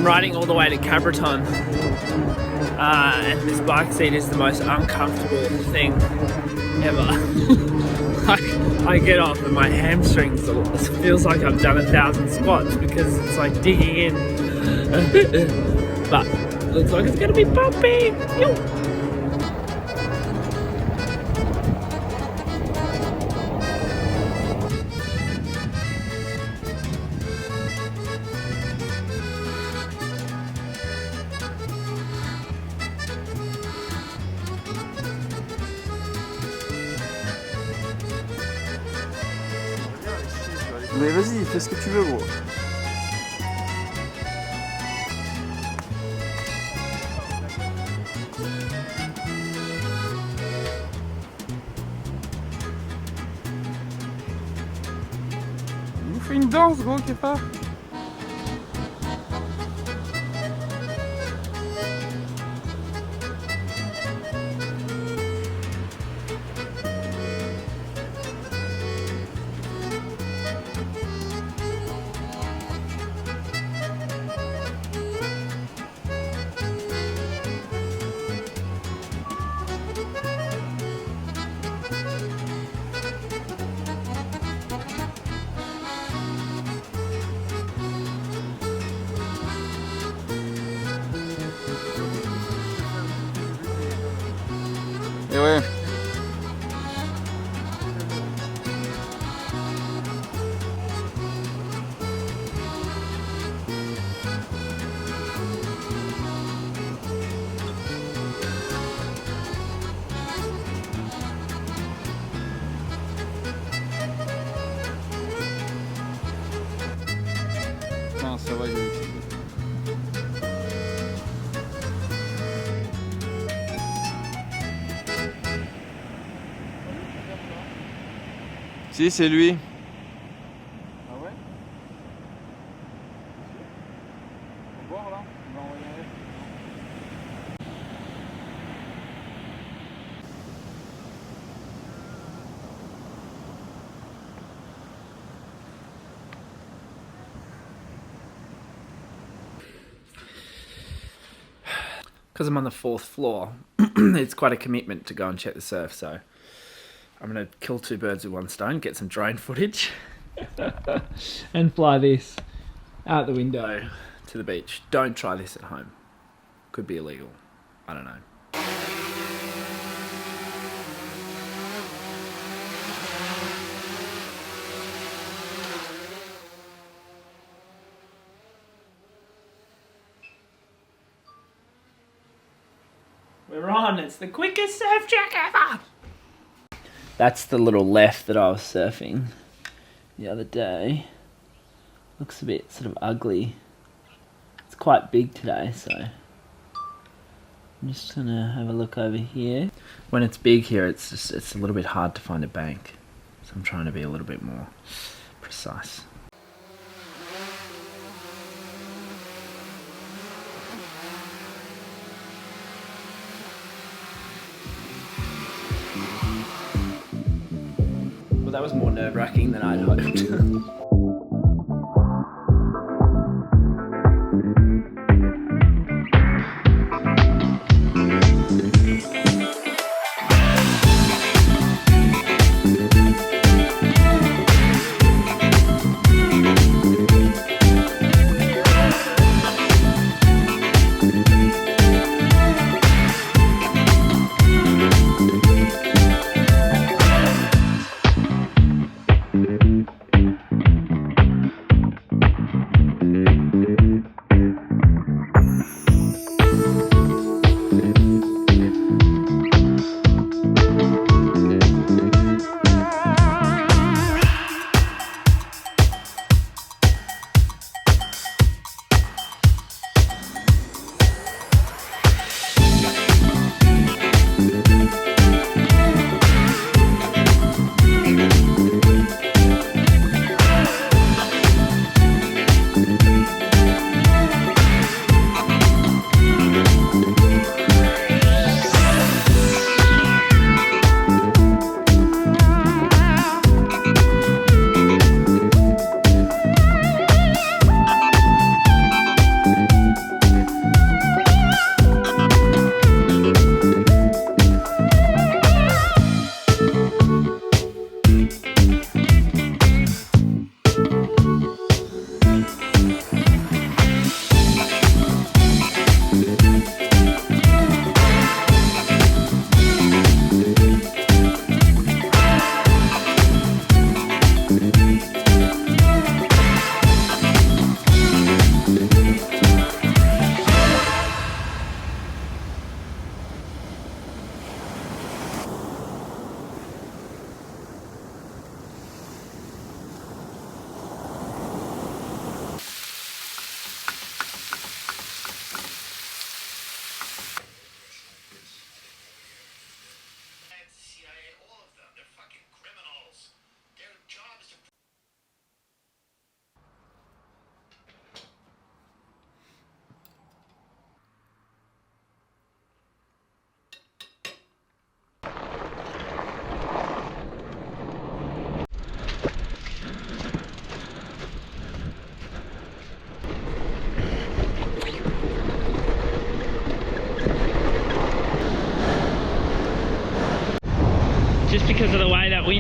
I'm riding all the way to Cabreton, and this bike seat is the most uncomfortable thing ever. I get off and my hamstrings, it feels like I've done 1,000 squats because it's like digging in. But looks like it's gonna be bumpy. Mais vas-y, fais ce que tu veux, gros. Il nous fait une danse, gros, Kepa. Et ouais. Non, ça va, il est excité. Si, c'est lui. Ah ouais? Au bord là? On va regarder. Because I'm on the 4th floor, it's quite a commitment to go and check the surf, so I'm going to kill 2 birds with 1 stone, get some drone footage, and fly this out the window to the beach. Don't try this at home. Could be illegal. I don't know. We're on. It's the quickest surf track ever. That's the little left that I was surfing the other day. Looks a bit sort of ugly. It's quite big today, so I'm just gonna have a look over here. When it's big here, it's a little bit hard to find a bank, so I'm trying to be a little bit more precise. That was more nerve-wracking than I'd hoped.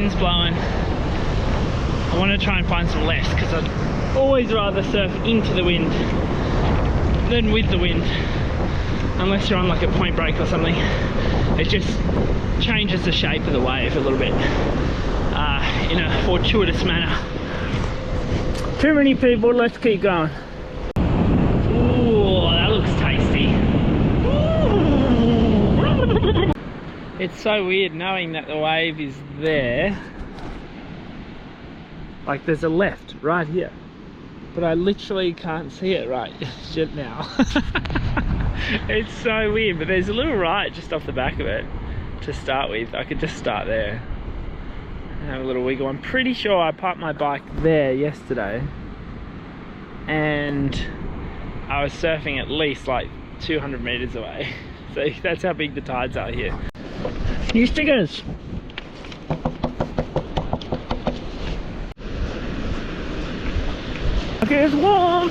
wind's blowing. I want to try and find some left because I'd always rather surf into the wind than with the wind. Unless you're on like a point break or something. It just changes the shape of the wave a little bit in a fortuitous manner. Too many people, let's keep going. Ooh, that looks tasty. It's so weird knowing that the wave is there. Like there's a left right here, but I literally can't see it right just now. It's so weird, but there's a little right just off the back of it to start with. I could just start there and have a little wiggle. I'm pretty sure I parked my bike there yesterday and I was surfing at least like 200 meters away. So that's how big the tides are here. New stickers! Okay, it's warm!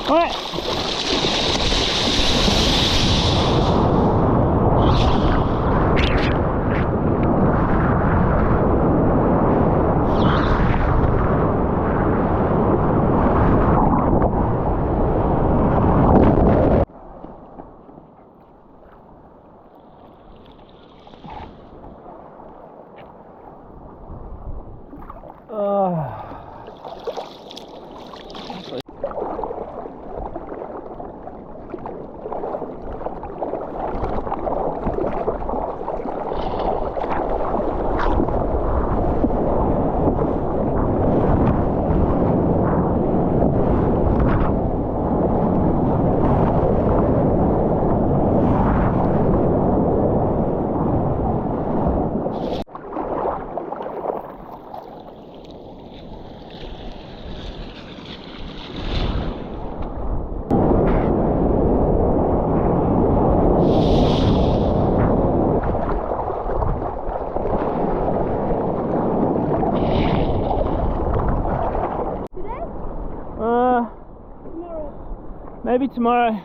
Ouais. Maybe tomorrow.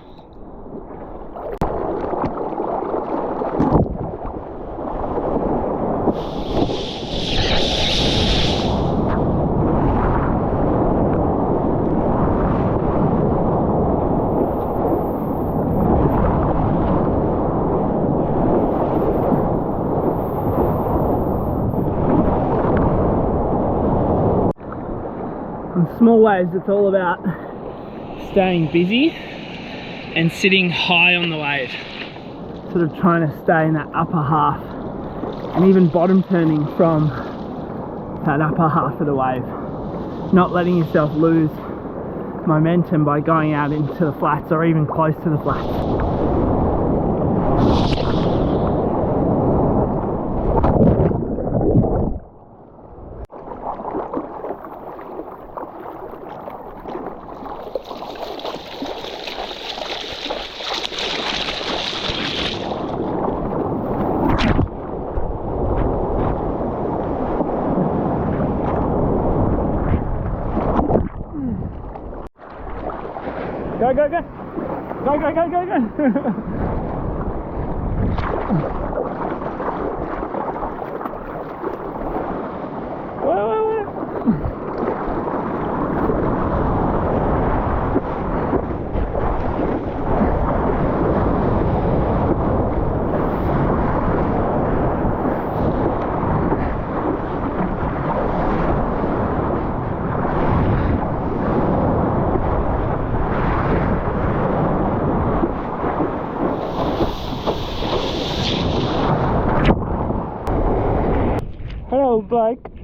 On small waves, it's all about staying busy and sitting high on the wave, sort of trying to stay in that upper half and even bottom turning from that upper half of the wave, not letting yourself lose momentum by going out into the flats or even close to the flats. Go, go, go! Go, go, go, go, go! Hello, bike.